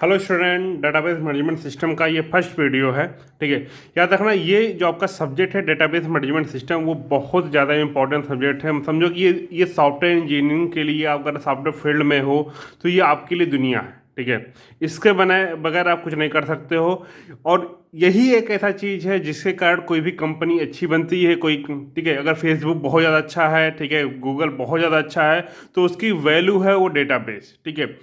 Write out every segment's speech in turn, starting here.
Hello student, database management system का ये first video है। ठीक है, याद रखना ये जो आपका सब्जेक्ट है डेटाबेस मैनेजमेंट सिस्टम वो बहुत ज़्यादा इंपॉर्टेंट सब्जेक्ट है। समझो कि ये सॉफ्टवेयर इंजीनियरिंग के लिए, आप अगर सॉफ्टवेयर फील्ड में हो तो ये आपके लिए दुनिया है। ठीक है, इसके बनाए बगैर आप कुछ नहीं कर सकते हो। और यही एक ऐसा चीज़ है जिसके कारण कोई भी कंपनी अच्छी बनती है। कोई, ठीक है, अगर फेसबुक बहुत ज़्यादा अच्छा है, ठीक है, गूगल बहुत ज़्यादा अच्छा है, तो उसकी वैल्यू है वो डेटाबेस। ठीक है,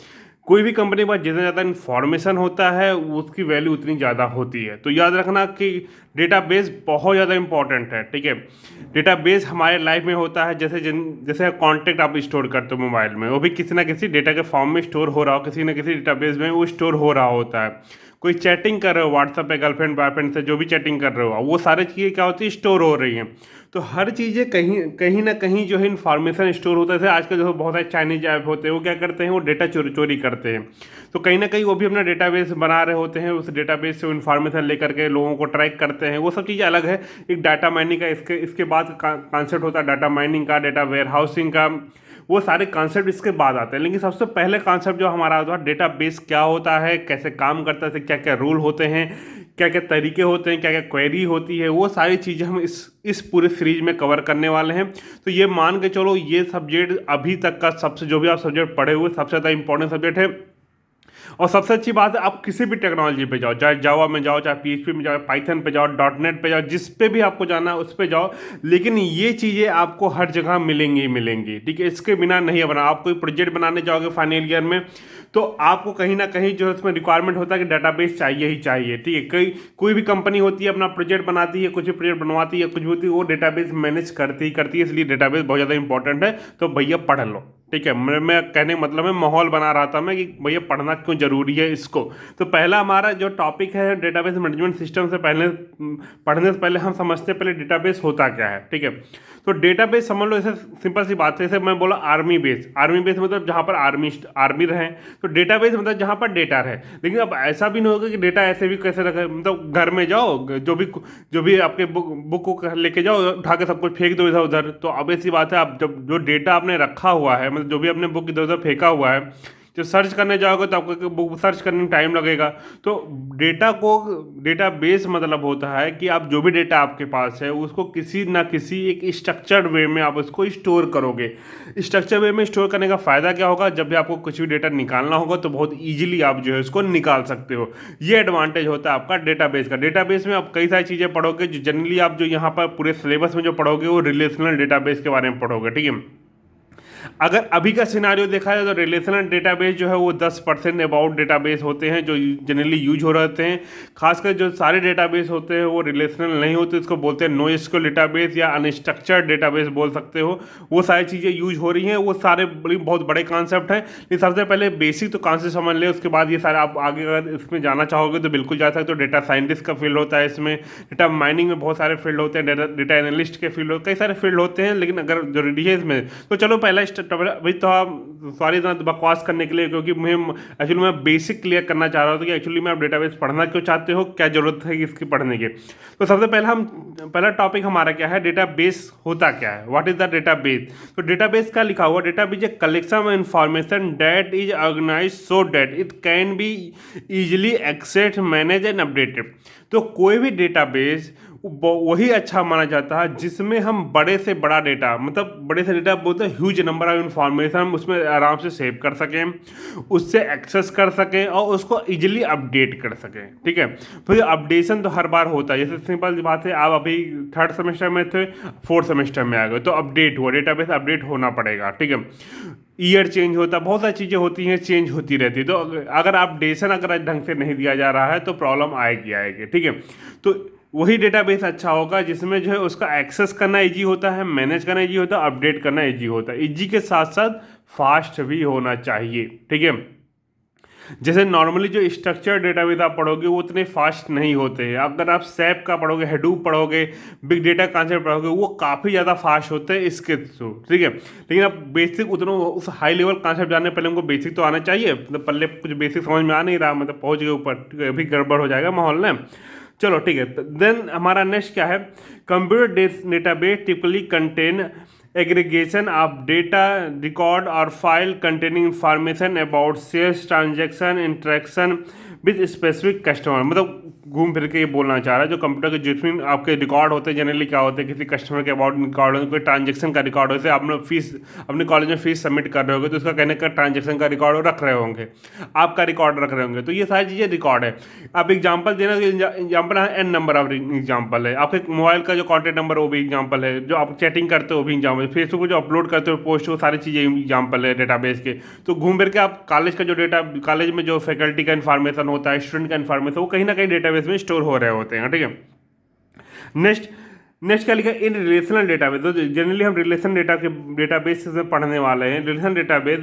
कोई भी कंपनी के पास जितना ज़्यादा इन्फॉर्मेशन होता है उसकी वैल्यू उतनी ज़्यादा होती है। तो याद रखना कि डेटाबेस बहुत ज़्यादा इंपॉर्टेंट है। ठीक है, डेटाबेस हमारे लाइफ में होता है जैसे कॉन्टैक्ट आप स्टोर करते हो मोबाइल में, वो भी किसी ना किसी डेटा के फॉर्म में स्टोर हो रहा हो, किसी ना किसी डेटाबेस में वो स्टोर हो रहा होता है। कोई चैटिंग कर रहे हो व्हाट्सएप पे गर्लफ्रेंड बॉयफ्रेंड से, जो भी चैटिंग कर रहे हो, वो सारी चीज़ें क्या होती है, स्टोर हो रही हैं। तो हर चीज़ें कहीं कहीं ना कहीं जो है इन्फॉर्मेशन स्टोर होता है। जैसे आजकल जो बहुत सारे चाइनीज ऐप होते हैं, वो क्या करते हैं, वो डेटा चोरी चोरी करते हैं। तो कहीं ना कहीं वो भी अपना डेटाबेस बना रहे होते हैं, उस डेटाबेस से इन्फॉर्मेशन लेकर के लोगों को ट्रैक करते हैं। वो सब चीज़ें अलग है। एक डाटा माइनिंग का इसके इसके बाद कॉन्सेप्ट होता है डाटा माइनिंग का, डाटा वेयर हाउसिंग का। वो सारे कॉन्सेप्ट इसके बाद आते हैं, लेकिन सबसे पहले कॉन्सेप्ट जो हमारा होता है डेटाबेस क्या होता है, कैसे काम करता है, क्या क्या रूल होते हैं, क्या क्या तरीके होते हैं, क्या क्या क्वेरी होती है, वो सारी चीज़ें हम इस पूरे सीरीज में कवर करने वाले हैं। तो ये मान के चलो, ये सब्जेक्ट अभी तक का सबसे, जो भी आप सब्जेक्ट पढ़े हुए, सबसे ज़्यादा इंपॉर्टेंट सब्जेक्ट है। और सबसे अच्छी बात है, आप किसी भी टेक्नोलॉजी पे जाओ, चाहे जावा में जाओ, चाहे पीएचपी में जाओ, पाइथन पे जाओ, डॉट नेट पे जाओ, जिस पे भी आपको जाना है उस पे जाओ, लेकिन ये चीज़ें आपको हर जगह मिलेंगी ही मिलेंगी। ठीक है, इसके बिना नहीं है बना। आप कोई प्रोजेक्ट बनाने जाओगे फाइनल ईयर में, तो आपको कहीं ना कहीं जो है उसमें रिक्वायरमेंट होता है कि डाटाबेस चाहिए ही चाहिए। ठीक है, कोई भी कंपनी होती है, अपना प्रोजेक्ट बनाती है, कुछ भी प्रोजेक्ट बनवाती है, कुछ भी होती है, वो डेटाबेस मैनेज करती ही करती है। इसलिए डेटाबेस बहुत ज़्यादा इंपॉर्टेंट है। तो भैया पढ़ लो। ठीक है, मैं कहने का मतलब है, माहौल बना रहा था मैं कि भैया पढ़ना क्यों जरूरी है इसको। तो पहला हमारा जो टॉपिक है डेटाबेस मैनेजमेंट सिस्टम से पहले, पढ़ने से पहले हम समझते हैं पहले डेटाबेस होता क्या है। ठीक है, तो डेटाबेस समझ लो, जैसे सिंपल सी बात है, जैसे मैं बोला आर्मी बेस। आर्मी बेस मतलब जहाँ पर आर्मी रहे। तो डेटाबेस मतलब जहाँ पर डेटा रहे। लेकिन अब ऐसा भी नहीं होगा कि डेटा ऐसे भी कैसे रखे, मतलब घर में जाओ, जो भी आपके बुक को लेके जाओ, उठा के सब कुछ फेंक दो इधर उधर। तो अब ऐसी बात है, आप जब जो डेटा आपने रखा हुआ है, मतलब जो भी आपने बुक इधर उधर फेंका हुआ है, जब सर्च करने जाओगे तो आपको बुक सर्च करने में टाइम लगेगा। तो डेटा बेस मतलब होता है कि आप जो भी डेटा आपके पास है उसको किसी ना किसी एक स्ट्रक्चर्ड वे में आप उसको स्टोर करोगे। स्ट्रक्चर वे में स्टोर करने का फ़ायदा क्या होगा, जब भी आपको कुछ भी डेटा निकालना होगा तो बहुत ईजिली आप जो है उसको निकाल सकते हो। ये एडवांटेज होता है आपका डेटाबेस का। डेटाबेस में आप कई सारी चीज़ें पढ़ोगे, जो जनरली आप जो यहाँ पर पूरे सिलेबस में जो पढ़ोगे वो रिलेशनल डेटाबेस के बारे में पढ़ोगे। ठीक है, अगर अभी का सिनारियो देखा जाए तो रिलेशनल डेटाबेस जो है वो 10% अबाउट डेटाबेस होते हैं जो जनरली यूज हो रहे होते हैं। खासकर जो सारे डेटाबेस होते हैं वो रिलेशनल नहीं होते, इसको बोलते हैं नो एसक्यूएल डेटाबेस या अनस्ट्रक्चर्ड डेटाबेस बोल सकते हो। वो सारी चीज़ें यूज हो रही हैं, वो सारे बहुत बड़े कॉन्सेप्ट हैं। लेकिन सबसे पहले बेसिक तो कॉन्सेप्ट समझ लें, उसके बाद ये सारे आप आगे अगर इसमें जाना चाहोगे तो बिल्कुल जा सकते हो। डेटा साइंटिस्ट का फील्ड होता है इसमें, डेटा माइनिंग में बहुत सारे फील्ड होते हैं, डेटा एनालिस्ट के फील्ड कई सारे फील्ड होते हैं। लेकिन अगर जरूरी है इसमें, तो चलो पहला भाई, तो आप सॉरी इतना बकवास करने के लिए, क्योंकि मैं बेसिक क्लियर करना चाह रहा हूँ कि एक्चुअली में आप डेटाबेस पढ़ना क्यों चाहते हो, क्या जरूरत है इसकी पढ़ने की। तो सबसे पहला टॉपिक हमारा क्या है, डेटाबेस होता क्या है, व्हाट इज द डेटाबेस। तो डेटाबेस का लिखा हुआ, database a collection of information that is organize so that it can be easily access manage and updated. तो कोई भी डेटाबेस वही अच्छा माना जाता है जिसमें हम बड़े से बड़ा डेटा, मतलब बड़े से डेटा बोलते हैं ह्यूज नंबर ऑफ इंफॉर्मेशन, हम उसमें आराम से सेव कर सकें, उससे एक्सेस कर सकें और उसको इजीली अपडेट कर सकें। ठीक है, फिर अपडेशन तो हर बार होता है। जैसे सिंपल बात है, आप अभी 3rd सेमेस्टर में थे, 4th सेमेस्टर में आ गए, तो अपडेट हुआ, डेटाबेस अपडेट होना पड़ेगा। ठीक है, ईयर चेंज होता है, बहुत सारी चीज़ें होती हैं, चेंज होती रहती है। तो अगर अपडेशन अगर ढंग से नहीं दिया जा रहा है तो प्रॉब्लम आएगी आएगी। ठीक है, तो वही डेटाबेस अच्छा होगा जिसमें जो है उसका एक्सेस करना इजी होता है, मैनेज करना इजी होता है, अपडेट करना इजी होता है। इजी के साथ साथ फास्ट भी होना चाहिए। ठीक है, जैसे नॉर्मली जो स्ट्रक्चर डेटाबेस आप पढ़ोगे वो उतने फास्ट नहीं होते हैं। अगर आप सैप का पढ़ोगे, हेडूप पढ़ोगे, बिग डेटा कॉन्सेप्ट पढ़ोगे, वो काफ़ी ज़्यादा फास्ट होते हैं इसके थ्रू। ठीक है, लेकिन आप बेसिक उतना उस हाई लेवल कॉन्सेप्ट जानने पहले उनको बेसिक तो आना चाहिए। मतलब पहले कुछ बेसिक समझ में आ नहीं रहा, मतलब पहुँच गए ऊपर, अभी गड़बड़ हो जाएगा माहौल में। चलो ठीक है, देन हमारा नेक्स्ट क्या है, computer database typically contain aggregation of data record और file containing information about sales transaction interaction with specific customer. मतलब घूम फिर के ये बोलना चाह रहा है जो कंप्यूटर के जिसमें आपके रिकॉर्ड होते हैं जनरली क्या होते हैं, किसी कस्टमर के अबाउट रिकॉर्ड हो, कोई ट्रांजैक्शन का रिकॉर्ड हो, जैसे आपने फीस अपने कॉलेज में फीस सबमिट कर रहे होंगे तो उसका कहने का ट्रांजैक्शन का रिकॉर्ड रख रहे होंगे, आपका रिकॉर्ड रख रहे होंगे, तो ये सारी चीज़ें रिकॉर्ड है। आप एग्जाम्पल देना, एग्जाम्पल है एन नंबर ऑफ एग्जाम्पल है, आपके मोबाइल का जो कॉन्टैक्ट नंबर वो भी एग्जाम्पल है, जो आप चैटिंग करते हो वो भी एग्जाम्पल, फेसबुक पर जो अपलोड करते हो पोस्ट वो सारी चीज़ें एग्जाम्पल है डेटाबेस के। तो घूम फिर के आप कॉलेज का जो डेटा, कॉलेज में जो फैकल्टी का इन्फॉर्मेशन होता है, स्टूडेंट का इन्फॉर्मेशन, वो कहीं ना कहीं डेटाबेस में स्टोर हो रहे होते हैं, ठीक है। नेक्स्ट क्या लिखा, इन रिलेशनल डेटाबेस। तो जनरली हम रिलेशन डेटाबेस में पढ़ने वाले हैं। Relation database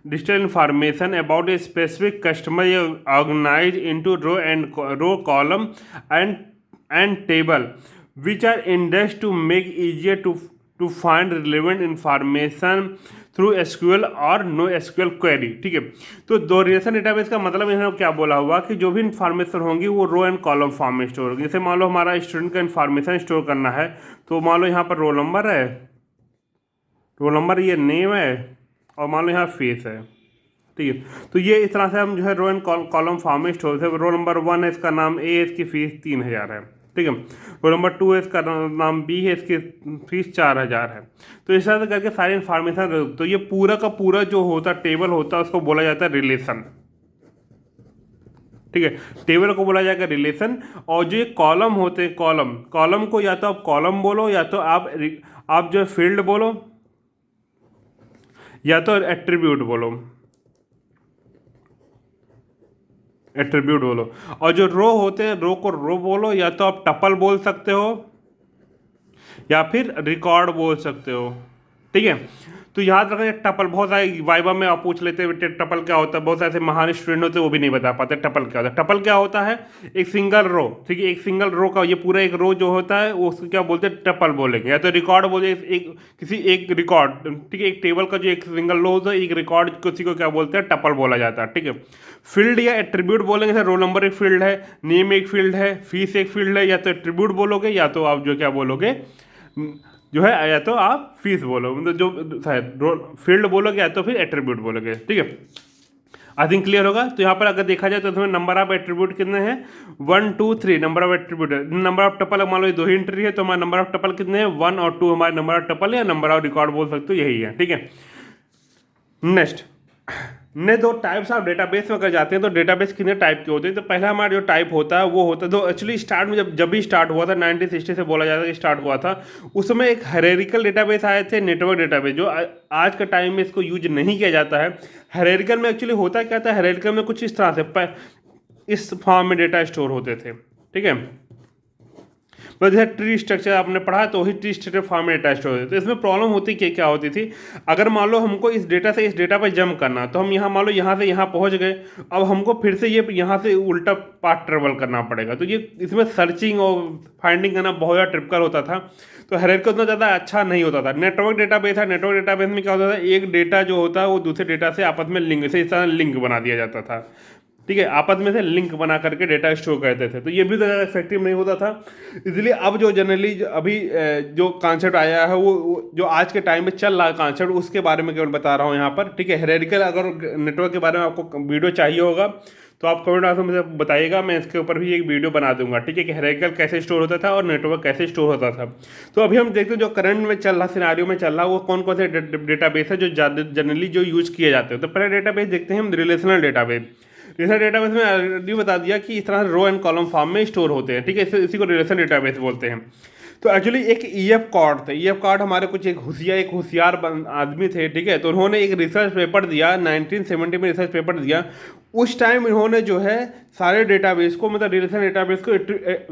digital information about a specific customer organize into row column and table which are indexed to make easier to find relevant information through SQL और no SQL query, ठीक है। तो दो relation database का मतलब इन्होंने क्या बोला हुआ कि जो भी इन्फॉर्मेशन होंगी वो रो एंड कॉलम फॉर्म में स्टोर होगी। जैसे मान लो हमारा स्टूडेंट का इन्फॉर्मेशन स्टोर करना है, तो मान लो यहाँ पर रोल नंबर है, रोल नंबर ये नेम है, और मान लो यहाँ फेस है, ठीक है। तो ये इस तरह से हम जो है रो एंड कॉलम फॉर्म में स्टोर है। रोल नंबर 1 है, इसका नाम ए, इसकी फीस 3000 है, ठीक है। रोल नंबर 2 है, इसका नाम बी है, इसकी फीस 4000 है। तो इस तरह से करके सारी इन्फॉर्मेशन, तो ये पूरा का पूरा जो होता है टेबल होता है उसको बोला जाता है रिलेशन, ठीक है। टेबल को बोला जाएगा रिलेशन। और जो ये कॉलम होते हैं, कॉलम को या तो आप कॉलम बोलो, या तो आप जो फील्ड बोलो, या तो एट्रीब्यूट बोलो, और जो रो होते हैं, रो को रो बोलो, या तो आप टपल बोल सकते हो या फिर रिकॉर्ड बोल सकते हो, ठीक है। तो याद रखना टपल, बहुत सारे वाइवा में आप पूछ लेते हैं टपल क्या होता है, बहुत सारे महान स्टूडेंट होते हैं वो भी नहीं बता पाते टपल क्या होता है। टपल क्या होता है, एक सिंगल रो, ठीक है, एक सिंगल रो का ये पूरा एक रो जो होता है वो उसको क्या बोलते हैं, टपल बोलेंगे। या तो रिकॉर्ड बोले, एक रिकॉर्ड, ठीक है, एक टेबल का जो एक सिंगल रो होता है, एक रिकॉर्ड किसी को क्या बोलते हैं, टपल बोला जाता है, ठीक है। फील्ड या एट्रीब्यूट बोलेंगे, जैसे रोल नंबर एक फील्ड है, नेम एक फील्ड है, फीस एक फील्ड है, या तो एट्रीब्यूट बोलोगे, या तो आप जो क्या बोलोगे जो है, या तो आप फीस बोलो, मतलब जो फील्ड बोलोगे या तो फिर एट्रीब्यूट बोलोगे, ठीक है। आई थिंक क्लियर होगा। तो यहाँ पर अगर देखा जाए तो तुम्हें नंबर ऑफ एट्रीब्यूट कितने हैं, 1 2 3 नंबर ऑफ एट्रीब्यूट है। नंबर ऑफ टपल मान लो ये 2 ही एंट्री है, तो हमारे नंबर ऑफ टपल कितने हैं, 1 और 2 हमारे नंबर ऑफ टपल या नंबर ऑफ रिकॉर्ड बोल सकते हो, यही है, ठीक है। नेक्स्ट ने दो टाइप्स ऑफ डेटाबेस में अगर जाते हैं तो डेटाबेस कितने टाइप के होते हैं। तो पहला हमारा जो टाइप होता है वो होता है, तो एक्चुअली स्टार्ट में जब भी स्टार्ट हुआ था 1960 से बोला जाता है कि स्टार्ट हुआ था, उस समय एक हायरार्किकल डेटाबेस आए थे, नेटवर्क डेटाबेस, जो आज के टाइम में इसको यूज नहीं किया जाता है। हायरार्किकल में एक्चुअली होता क्या था, हायरार्किकल में कुछ इस तरह से इस फॉर्म में डेटा स्टोर होते थे, ठीक है। तो जैसे ट्री स्ट्रक्चर आपने पढ़ा तो वही ट्री स्ट्रक्चर फॉर्म में डेटा स्टोर होते। तो इसमें प्रॉब्लम होती क्या होती थी, अगर मान लो हमको इस डेटा से इस डेटा पर जंप करना, तो हम यहाँ मान लो यहाँ से यहाँ पहुँच गए, अब हमको फिर से ये यहाँ से उल्टा पाथ ट्रेवल करना पड़ेगा। तो ये इसमें सर्चिंग और फाइंडिंग करना बहुत ज़्यादा टिपिकल होता था। तो हायरार्की उतना ज़्यादा अच्छा नहीं होता था। नेटवर्क डेटाबेस है, नेटवर्क डेटाबेस में क्या होता था, एक डेटा जो होता है वो दूसरे डेटा से आपस में लिंक, इस तरह लिंक बना दिया जाता था, ठीक है, आपस में से लिंक बना करके डेटा स्टोर करते थे। तो ये भी ज़्यादा इफेक्टिव नहीं होता था। इसलिए अब जो जनरली अभी जो कॉन्सेप्ट आया है वो जो आज के टाइम में चल रहा है कॉन्सेप्ट, उसके बारे में केवल बता रहा हूँ यहाँ पर, ठीक है। हायरार्किकल अगर नेटवर्क के बारे में आपको वीडियो चाहिए होगा तो आप कमेंट बॉक्स में मुझे बताइएगा, मैं इसके ऊपर भी एक वीडियो बना दूंगा, ठीक है, कि हायरार्किकल कैसे स्टोर होता था और नेटवर्क कैसे स्टोर होता था। तो अभी हम देखते हैं जो करंट में चल रहा, सिनारियो में चल रहा, वो कौन कौन से डेटाबेस है जो जनरली जो यूज किए जाते हैं। तो पहले डेटाबेस देखते हैं हम, रिलेशनल डेटाबेस। रिलेशनल डेटाबेस में ऑलरेडी बता दिया कि इस तरह रो एंड कॉलम फॉर्म में स्टोर होते हैं, ठीक है, इसी को रिलेशनल डेटाबेस बोलते हैं। तो एक्चुअली एक ईएफ कॉर्ड थे, ईएफ कॉर्ड हमारे कुछ एक होशियार आदमी थे, ठीक है। तो उन्होंने एक रिसर्च पेपर दिया, 1970 में रिसर्च पेपर दिया। उस टाइम इन्होंने जो है सारे डेटाबेस को, मतलब रिलेशनल डेटाबेस को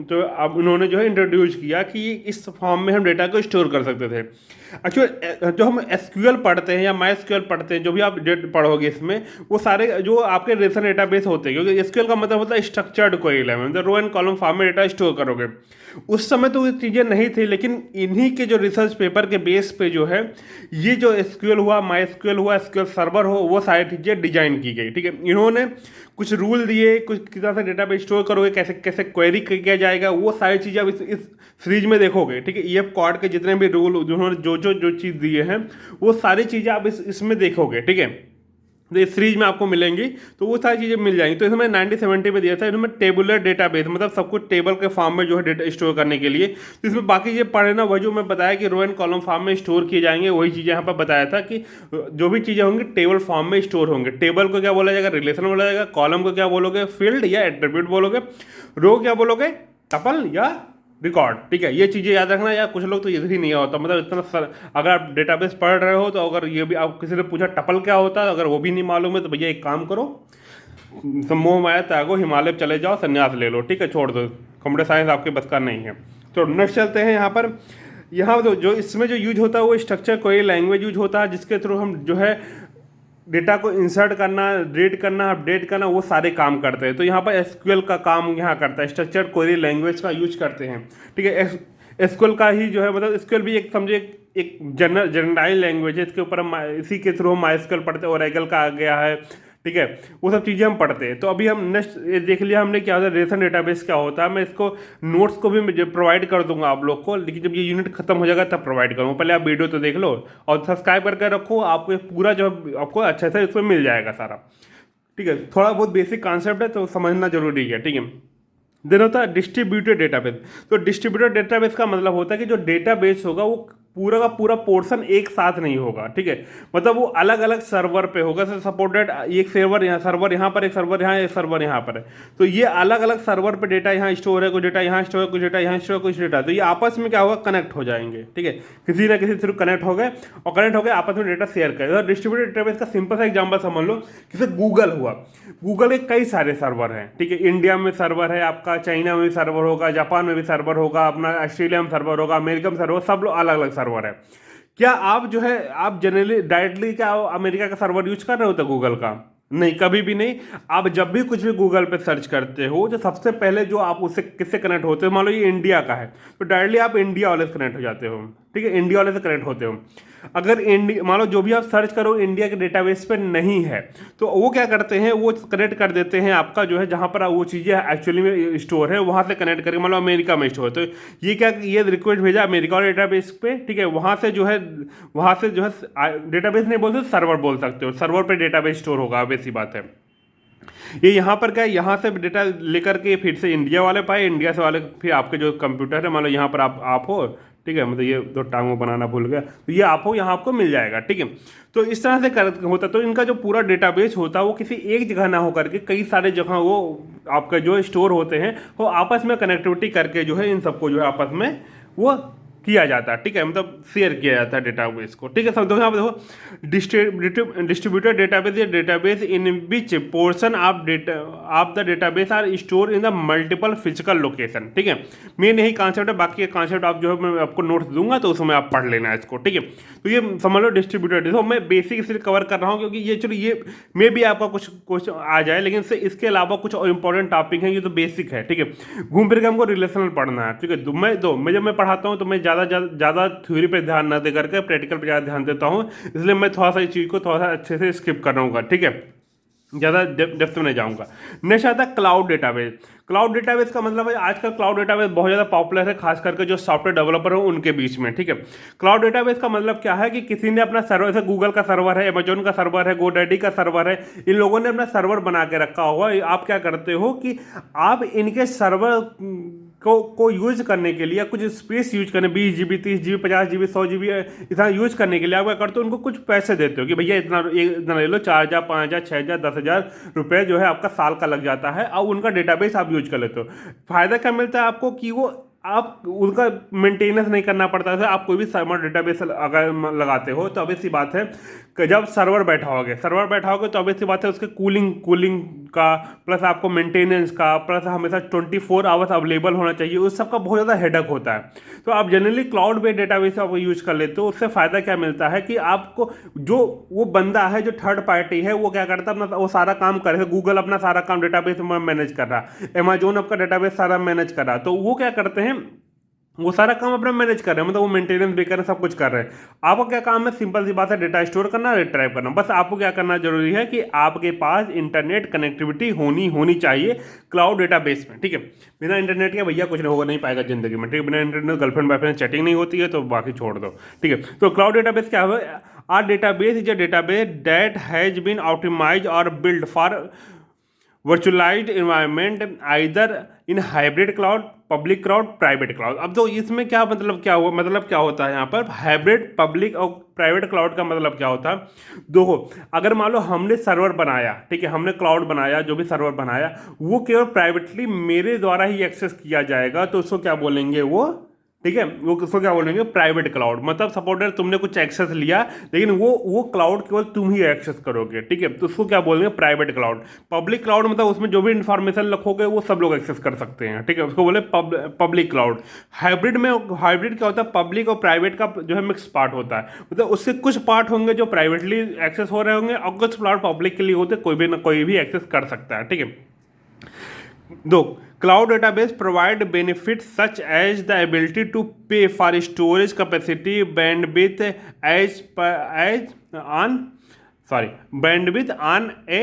तो अब उन्होंने जो है इंट्रोड्यूस किया कि इस फॉर्म में हम डेटा को स्टोर कर सकते थे। एक्चुअली जो हम एसक्यूएल पढ़ते हैं या माइस्क्यूएल पढ़ते हैं, जो भी आप पढ़ोगे इसमें, वो सारे जो आपके रिलेशनल डेटाबेस होते हैं, क्योंकि एसक्यूएल का मतलब होता है स्ट्रक्चर्ड क्वेरी लैंग्वेज, मतलब रो एंड कॉलम फॉर्म में डेटा स्टोर करोगे। उस समय तो ये चीज़ें नहीं थी, लेकिन इन्हीं के जो रिसर्च पेपर के बेस पे जो है ये जो एसक्यूएल हुआ, माइस्क्यूएल हुआ, एसक्यूएल सर्वर हो, वो सारी चीज़ें डिजाइन की गई, ठीक है। इन्होंने कुछ रूल दिए, कुछ किस तरह से डेटाबेस स्टोर करोगे, कैसे कैसे क्वेरी किया जाएगा, वो सारी चीज़ें आप इस सीरीज में देखोगे। ठीक है, EF क्वाड के जितने भी रूल उन्होंने जो चीज़ दिए हैं वो सारी चीज़ें आप इसमें देखोगे। ठीक है, तो इस सीरीज में आपको मिलेंगी, तो वो सारी चीज़ें मिल जाएंगी। तो इसमें 1970 में दिया था इन्होंने टेबुलर डेटाबेस, मतलब सब कुछ टेबल के फॉर्म में जो है डेटा स्टोर करने के लिए। तो इसमें बाकी चीज़ें पढ़े ना, वही जो मैं बताया कि रो एंड कॉलम फॉर्म में स्टोर किए जाएंगे, वही चीज़ें यहाँ पर बताया था कि जो भी चीज़ें होंगी टेबल फॉर्म में स्टोर होंगे। टेबल को क्या बोला जाएगा, रिलेशन बोला जाएगा। कॉलम को क्या बोलोगे, फील्ड या एट्रीब्यूट बोलोगे। रो क्या बोलोगे, टपल या रिकॉर्ड। ठीक है, ये चीज़ें याद रखना। या कुछ लोग तो इधर ही नहीं होता, मतलब इतना अगर आप डेटाबेस पढ़ रहे हो, तो अगर ये भी आप किसी ने पूछा टपल क्या होता है, अगर वो भी नहीं मालूम है, तो भैया एक काम करो, मोह माया त्यागो, हिमालय चले जाओ, संन्यास ले लो। ठीक है, छोड़ दो, कंप्यूटर साइंस आपके बस का नहीं है। तो नेक्स्ट चलते हैं यहाँ तो जो इसमें जो यूज होता है वो स्ट्रक्चर कोई लैंग्वेज यूज होता है, जिसके थ्रू हम जो है डेटा को इंसर्ट करना, रीड करना, अपडेट करना, वो सारे काम करते हैं। तो यहाँ पर SQL का काम यहाँ करता है, स्ट्रक्चर क्वेरी लैंग्वेज का यूज करते हैं। ठीक है, SQL का ही जो है, मतलब SQL भी एक समझे एक जनरलाइज लैंग्वेज है। इसके ऊपर हम इसी के थ्रू हम MySQL पढ़ते हैं, ओरेकल का आ गया है। ठीक है, वो सब चीज़ें हम पढ़ते हैं। तो अभी हम नेक्स्ट देख लिया हमने क्या होता है, रिलेशन डेटाबेस क्या होता है। मैं इसको नोट्स को भी प्रोवाइड कर दूंगा आप लोग को, लेकिन जब ये यूनिट खत्म हो जाएगा तब प्रोवाइड करूँगा। पहले आप वीडियो तो देख लो और सब्सक्राइब करके रखो, आपको ये पूरा जो आपको अच्छे से इसमें मिल जाएगा सारा। ठीक है, थोड़ा बहुत बेसिक कॉन्सेप्ट है तो समझना जरूरी है। ठीक है, देन होता है डिस्ट्रीब्यूटेड डेटाबेस। तो डिस्ट्रीब्यूटेड डेटाबेस का मतलब होता है कि जो डेटाबेस होगा वो पूरा का पूरा पोर्शन एक साथ नहीं होगा। ठीक है, मतलब वो अलग अलग सर्वर पे होगा। सपोर्टेड एक सर्वर यहाँ पर, एक सर्वर यहाँ, एक सर्वर यहाँ पर है। तो ये अलग अलग सर्वर पे डेटा यहाँ स्टोर है, कुछ डेटा यहाँ स्टोर है, कुछ डेटा यहाँ स्टोर है, कुछ डेटा। तो ये आपस में क्या होगा, कनेक्ट हो जाएंगे। ठीक है, किसी ना किसी थ्रू कनेक्ट हो गए और कनेक्ट हो गए, आपस में डेटा शेयर करें। तो डिस्ट्रीब्यूटेड डेटाबेस का सिंपल सा एग्जाम्पल समझ लो, जैसे गूगल हुआ। गूगल के कई सारे सर्वर हैं। ठीक है, इंडिया में सर्वर है आपका, चाइना में भी सर्वर होगा, जापान में भी सर्वर होगा, अपना ऑस्ट्रेलिया में सर्वर होगा, अमेरिका में सर्वर होगा, सब लोग अलग अलग सर्वर है। क्या आप जो है आप जनरली डायरेक्टली क्या अमेरिका का सर्वर यूज कर रहे हो तो गूगल का? नहीं, कभी भी नहीं। आप जब भी कुछ भी गूगल पे सर्च करते हो, जो सबसे पहले जो आप उससे किससे कनेक्ट होते हो, मान लो ये इंडिया का है तो डायरेक्टली आप इंडिया वाले से कनेक्ट हो जाते हो। ठीक है, इंडिया वाले से कनेक्ट होते हो। अगर इंडिया मान लो जो भी आप सर्च करो इंडिया के डेटाबेस पे नहीं है, तो वो क्या करते हैं, वो कनेक्ट कर देते हैं आपका जो है जहाँ पर वो चीज़ें एक्चुअली में स्टोर है वहाँ से कनेक्ट करके। मान लो अमेरिका में स्टोर है, तो ये रिक्वेस्ट भेजा अमेरिका वाले डेटाबेस पे। ठीक है, वहाँ से जो है डेटाबेस नहीं बोलते, सर्वर बोल सकते हो। सर्वर पे डेटाबेस स्टोर होगा, वैसी बात है। ये यहाँ पर क्या है, यहाँ से डेटा लेकर के फिर से इंडिया वाले पाए, इंडिया से वाले फिर आपके जो कंप्यूटर है, मान लो यहाँ पर आप हो। ठीक है, मतलब ये दो टांगों बनाना भूल गया, तो ये आप हो, यहाँ आपको मिल जाएगा। ठीक है, तो इस तरह से होता। तो इनका जो पूरा डेटाबेस होता है वो किसी एक जगह ना होकर के कई सारे जगह वो आपका जो स्टोर होते हैं, वो आपस में कनेक्टिविटी करके जो है इन सबको जो है आपस में वो किया जाता है। ठीक है, मतलब शेयर किया जाता है डेटाबेस को। ठीक है, सब देखो डिस्ट्रीब्यूटेड डेटाबेस या database in which portion of the database are store in the multiple physical location. ठीक है, मेन यही कॉन्सेप्ट है। बाकी कॉन्सेप्ट आप जो है मैं आपको नोट्स दूंगा तो उसमें आप पढ़ लेना है इसको। ठीक है, तो ये समझ लो डिस्ट्रीब्यूटेड। देखो मैं बेसिक इसलिए कवर कर रहा हूँ क्योंकि ये चलो ये मे भी आपका कुछ क्वेश्चन आ जाए, लेकिन इसके अलावा कुछ और इंपॉर्टेंट टॉपिक है, ये तो बेसिक है। ठीक है, घूम फिर के हमको रिलेशनल जब मैं पढ़ाता हूँ तो मैं ज़्यादा थ्योरी पे ध्यान ना दे करके प्रैक्टिकल पे ज़्यादा ध्यान देता हूँ, इसलिए मैं थोड़ा सा इस चीज़ को थोड़ा सा अच्छे से स्किप कर रहा हूँ। ठीक है, ज़्यादा डेप्थ में नहीं जाऊँगा। नेक्स्ट आता है क्लाउड डेटाबेस। क्लाउड डेटाबेस का मतलब है आजकल क्लाउड डेटाबेस बहुत ज़्यादा पॉपुलर है, खास करके जो सॉफ्टवेयर डेवलपर हो उनके बीच में। ठीक है, क्लाउड डेटाबेस का मतलब क्या है कि किसी ने अपना सर्वर, जैसे गूगल का सर्वर है, अमेजोन का सर्वर है, गोडैडी का सर्वर है, इन लोगों ने अपना सर्वर बना के रखा हुआ। आप क्या करते हो कि आप इनके सर्वर को यूज करने के लिए, कुछ स्पेस यूज करने, 20 GB 30 GB 50 GB 100 GB इतना यूज करने के लिए आप क्या करते हो, उनको कुछ पैसे देते हो कि भैया इतना ले लो, 4000 5000 6000 10,000 रुपये जो है आपका साल का लग जाता है, और उनका डेटाबेस आप यूज कर लेते हो। फायदा क्या मिलता है आपको कि वो आप उनका मेंटेनेंस नहीं करना पड़ता है। आप कोई भी सर्वर डेटाबेस अगर लगाते हो तो obvious सी बात है कि जब सर्वर बैठा होगे तो obvious सी बात है उसके कूलिंग का, प्लस आपको मेंटेनेंस का, प्लस हमेशा 24 आवर्स अवेलेबल होना चाहिए, उस सब का बहुत ज़्यादा हेडक होता है। तो आप जनरली क्लाउड बेस्ड डेटाबेस आप यूज कर लेते हो। उससे फ़ायदा क्या मिलता है कि आपको जो वो बंदा है जो थर्ड पार्टी है वो क्या करता है, अपना वो सारा काम करे। गूगल अपना सारा काम डेटाबेस में मैनेज कर रहा है, अमेजोन आपका डेटाबेस सारा मैनेज कर रहा है, तो वो क्या करते हैं वो सारा काम अपना मैनेज कर रहे हैं, मतलब वो मेंटेनेंस भी कर रहे हैं, सब कुछ कर रहे हैं। आपका क्या काम है, सिंपल सी बात है, डेटा स्टोर करना, रिट्राइव करना। बस आपको क्या करना जरूरी है कि आपके पास इंटरनेट कनेक्टिविटी होनी चाहिए क्लाउड डेटाबेस में, ठीक है। बिना इंटरनेट के भैया कुछ नहीं होगा, नहीं पाएगा जिंदगी में, ठीक है। बिना इंटरनेट गर्लफ्रेंड बॉयफ्रेंड चैटिंग नहीं होती है, तो बाकी छोड़ दो, ठीक है। तो क्लाउड डेटाबेस क्या है, R database is a database that has been optimize और build for virtualized environment either in hybrid cloud, public cloud, private cloud. अब तो इसमें क्या मतलब क्या हुआ, मतलब क्या होता है यहाँ पर हाइब्रिड पब्लिक और प्राइवेट क्लाउड का मतलब क्या होता है। देखो, अगर मान लो हमने सर्वर बनाया, ठीक है, हमने क्लाउड बनाया, जो भी सर्वर बनाया वो केवल प्राइवेटली मेरे द्वारा ही एक्सेस किया जाएगा, तो उसको क्या बोलेंगे वो, ठीक है, वो उसको क्या बोलेंगे, प्राइवेट क्लाउड। मतलब सपोर्ट तुमने कुछ एक्सेस लिया, लेकिन वो क्लाउड केवल तुम ही एक्सेस करोगे, ठीक है, तो उसको क्या बोलेंगे, प्राइवेट क्लाउड। पब्लिक क्लाउड मतलब उसमें जो भी इंफॉर्मेशन रखोगे वो सब लोग एक्सेस कर सकते हैं, ठीक है, उसको बोले पब्लिक क्लाउड। हाइब्रिड में, हाइब्रिड क्या होता है, पब्लिक और प्राइवेट का जो है मिक्स पार्ट होता है, मतलब उससे कुछ पार्ट होंगे जो प्राइवेटली एक्सेस हो रहे होंगे और कुछ पार्ट पब्लिक के लिए होते, कोई भी ना कोई भी एक्सेस कर सकता है, ठीक है। दो, cloud database provide benefits such as the ability to pay for storage capacity, bandwidth bandwidth on a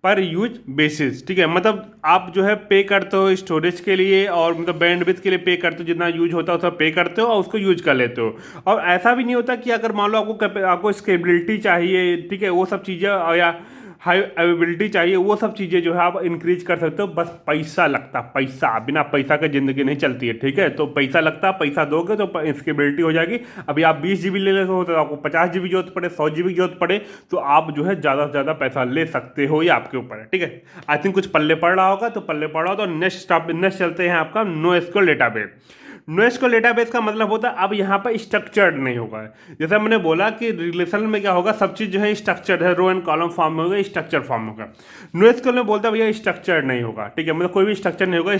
पर यूज बेसिस, ठीक है। मतलब आप जो है पे करते हो स्टोरेज के लिए, और मतलब बैंडविड्थ के लिए पे करते हो, जितना यूज होता है उतना पे करते हो और उसको यूज कर लेते हो। और ऐसा भी नहीं होता कि अगर मान लो आपको स्केलेबिलिटी चाहिए, ठीक है, वो सब चीज़ें, या हाई अवेबिलिटी चाहिए, वो सब चीज़ें जो है आप इंक्रीज कर सकते हो। बस पैसा लगता, पैसा, बिना पैसा के ज़िंदगी नहीं चलती है, ठीक है। तो पैसा लगता, पैसा दोगे तो स्केलेबिलिटी हो जाएगी। अभी आप 20 GB ले लेते हो तो आपको 50 GB जरूरत पड़े, 100 GB जरूरत पड़े, तो आप जो है ज़्यादा से ज़्यादा पैसा ले सकते हो, ये आपके ऊपर है, ठीक है। आई थिंक कुछ पल्ले पड़ रहा होगा, तो पल्ले पड़ रहा हो तो नेक्स्ट चलते हैं आपका NoSQL डेटाबेस। NoSQL डेटाबेस का मतलब होता है अब यहाँ पर स्ट्रक्चर्ड नहीं होगा। जैसे मैंने बोला कि रिलेशन में क्या होगा, सब चीज़ जो है स्ट्रक्चर्ड है, रो एंड कॉलम फॉर्म में होगा, स्ट्रक्चर फॉर्म होगा। NoSQL में बोलता है भैया स्ट्रक्चर्ड नहीं होगा, ठीक है, मतलब कोई भी स्ट्रक्चर नहीं होगा।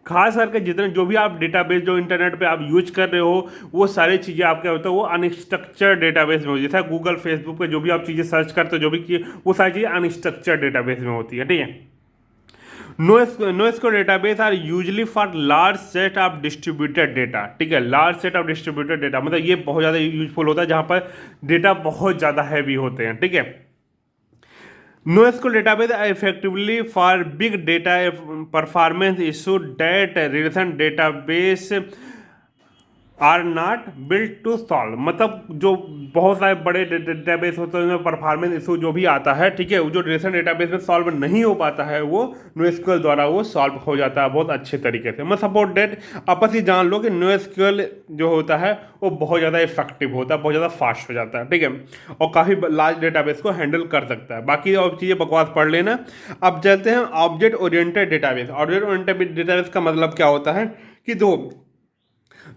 खास करके जितने जो भी आप डेटाबेस जो इंटरनेट पे आप यूज कर रहे हो, वो सारी चीज़ें आपके होता है वो अनस्ट्रक्चर्ड डेटाबेस में होती है। जैसे गूगल, फेसबुक पे जो भी आप चीज़ें सर्च करते हो, जो भी किए, वो सारी चीज़ें अनस्ट्रक्चर्ड डेटाबेस में होती है, ठीक है। NoSQL database are usually for large set of distributed data, ठीक है, large set of distributed data, मतलब ये बहुत ज़्यादा यूजफुल होता है जहाँ पर डेटा बहुत ज़्यादा हैवी होते हैं, ठीक है। NoSQL database are effectively for big data performance issue that recent database are not built to solve. मतलब जो बहुत सारे बड़े डेटाबेस होते हैं उनमें परफॉर्मेंस इशू जो भी आता है, ठीक है, वो जो रिसेंट डेटाबेस में सॉल्व नहीं हो पाता है, वो NoSQL द्वारा वो सॉल्व हो जाता है बहुत अच्छे तरीके से। मैं सपोर्ट डेट आपस ही जान लो कि NoSQL जो होता है वो बहुत ज़्यादा इफेक्टिव होता है, बहुत ज़्यादा फास्ट हो जाता है, ठीक है, और काफ़ी लार्ज डेटाबेस को हैंडल कर सकता है। बाकी और चीज़ें बकवास पढ़ लेना। अब चलते हैं object oriented database. Object oriented database का मतलब क्या होता है कि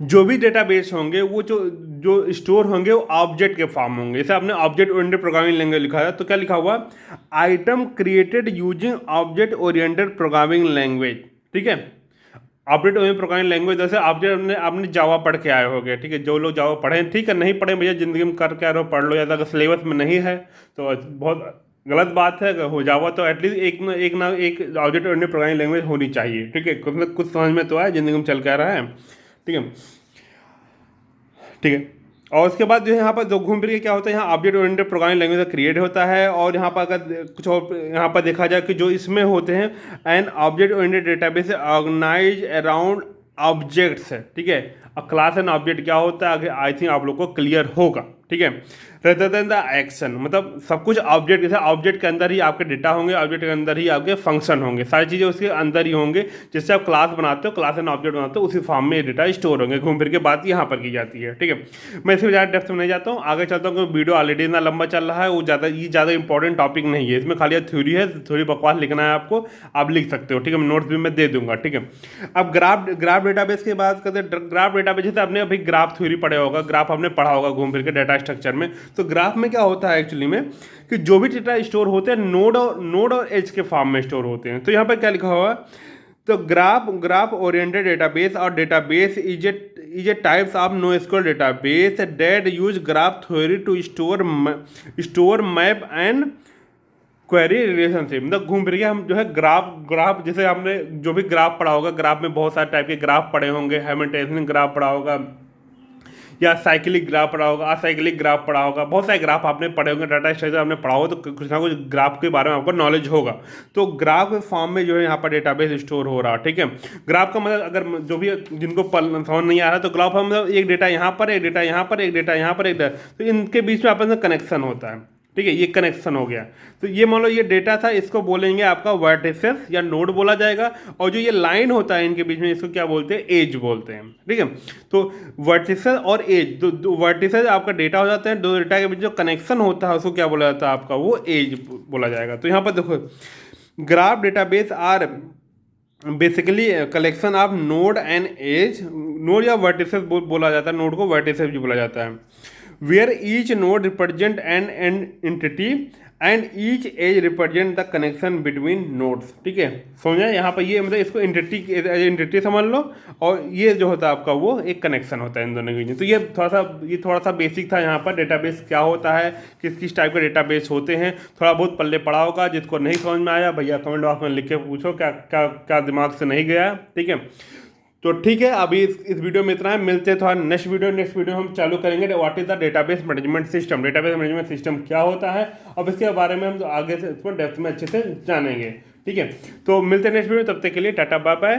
जो भी डेटाबेस होंगे वो जो स्टोर होंगे वो ऑब्जेक्ट के फॉर्म होंगे। जैसे आपने ऑब्जेक्ट ओरिएंटेड प्रोग्रामिंग लैंग्वेज लिखा है, तो क्या लिखा हुआ, item created using object oriented programming language, ठीक है। ऑब्जेक्ट ओरिएंटेड प्रोग्रामिंग लैंग्वेज, जैसे ऑब्जेक्ट आपने जावा पढ़ के आए होगे, ठीक है, जो लोग जावा पढ़े, ठीक है, नहीं पढ़े भैया जिंदगी में कर के आ रहे हो, पढ़ लो, या अगर सिलेबस में नहीं है तो बहुत गलत बात है। अगर हो जावा तो एटलीस्ट एक ऑब्जेक्ट ओरिएंटेड प्रोग्रामिंग लैंग्वेज होनी चाहिए, ठीक है, कुछ समझ में तो आए, जिंदगी में चल के आ रहा है, ठीक है, ठीक है। और उसके बाद जो है यहाँ पर जो घूम फिर के क्या होता है, यहाँ object oriented programming language create होता है। और यहाँ पर अगर कुछ और यहाँ पर देखा जाए कि जो इसमें होते हैं, an object oriented database organize around objects है, ठीक है। और क्लास एंड ऑब्जेक्ट क्या होता है, आई थिंक आप लोग को क्लियर होगा, ठीक है। रेदर देन द एक्शन, मतलब सब कुछ ऑब्जेक्ट, जैसे ऑब्जेक्ट के अंदर ही आपके डेटा होंगे, ऑब्जेक्ट के अंदर ही आपके फंक्शन होंगे, सारी चीज़ें उसके अंदर ही होंगे। जैसे आप क्लास बनाते हो, क्लास एंड ऑब्जेक्ट बनाते हो, उसी फॉर्म में डेटा स्टोर होंगे। घूम फिर के बात यहाँ पर की जाती है, ठीक है। मैं इसमें ज़्यादा डेप्थ में नहीं जाता हूँ, आगे चलता हूँ क्योंकि वीडियो ऑलरेडी इतना लंबा चल रहा है। वो ज़्यादा इंपॉर्टेंट टॉपिक नहीं है, इसमें खाली थ्योरी है, थोड़ी बकवास लिखना है आपको, आप लिख सकते हो, ठीक है, नोट्स भी मैं दे दूंगा, ठीक है। अब ग्राफ डेटाबेस की बात करते हैं। ग्राफ डेटाबेस जैसे आपने अभी ग्राफ थ्योरी पढ़ा होगा, ग्राफ आपने पढ़ा होगा घूम फिर के डेटा स्ट्रक्चर में। तो ग्राफ में क्या होता है एक्चुअली में कि जो भी डेटा स्टोर होते हैं नोड और एज के फॉर्म में स्टोर होते हैं। तो यहाँ पर क्या लिखा हुआ है, तो ग्राफ ओरिएंटेड डेटाबेस और database is a types of NoSQL database that use graph theory to store map and query relationship, मतलब घूम फिर के हम जो है ग्राफ जैसे हमने जो भी ग्राफ पढ़ा होगा, ग्राफ में बहुत सारे टाइप के ग्राफ पढ़े होंगे, हैमिल्टनियन ग्राफ पढ़ा होगा या साइक्लिक ग्राफ पढ़ा होगा, असाइक्लिक ग्राफ पढ़ा होगा, बहुत सारे ग्राफ आपने पढ़े होंगे, डाटा स्ट्रक्चर आपने पढ़ा होगा, तो कुछ ना कुछ ग्राफ के बारे में आपको नॉलेज होगा। तो ग्राफ के फॉर्म में जो है यहाँ पर डेटाबेस स्टोर हो रहा है, ठीक है। ग्राफ का मतलब अगर जो भी जिनको समझ नहीं आ रहा, तो ग्राफ का मतलब एक डेटा यहाँ पर, एक डेटा यहाँ पर, एक डेटा यहाँ पर, एक डेटा, तो इनके बीच में आपस में कनेक्शन होता है, ठीक है। ये कनेक्शन हो गया। तो ये मान लो ये डेटा था, इसको बोलेंगे आपका वर्टिसेस या नोड बोला जाएगा, और जो ये लाइन होता है इनके बीच में, इसको क्या बोलते हैं, एज बोलते हैं, ठीक है। तो वर्टिसेस और एज, दो वर्टिसेस आपका डेटा हो जाते हैं, दो डेटा के बीच जो कनेक्शन होता है उसको क्या बोला जाता है आपका, वो एज बोला जाएगा। तो यहाँ पर देखो, graph database are basically collection of node and edge, node या वर्टिसेस बोला जाता है, नोड को वर्टिसेस भी बोला जाता है। Where each node represent an entity and each edge represent the connection between nodes, ठीक है। समझा यहाँ पर, ये मतलब इसको एंटिटी समझ लो, और ये जो होता है आपका वो एक कनेक्शन होता है इन दोनों के बीच। तो ये थोड़ा सा बेसिक था यहाँ पर, डेटाबेस क्या होता है, किस किस टाइप के डेटाबेस होते हैं, थोड़ा बहुत पल्ले पड़ा होगा। जिसको नहीं समझ में आया भैया कमेंट बॉक्स में लिख के पूछो, क्या क्या क्या दिमाग से नहीं गया, ठीक है। तो ठीक है, अभी इस वीडियो में इतना है, मिलते हैं थोड़ा नेक्स्ट वीडियो हम चालू करेंगे what is the database management system, database management system क्या होता है, अब इसके बारे में हम आगे से इसमें डेप्थ में अच्छे से जानेंगे, ठीक है। तो मिलते हैं नेक्स्ट वीडियो, तब तक के लिए टाटा बाय बाय।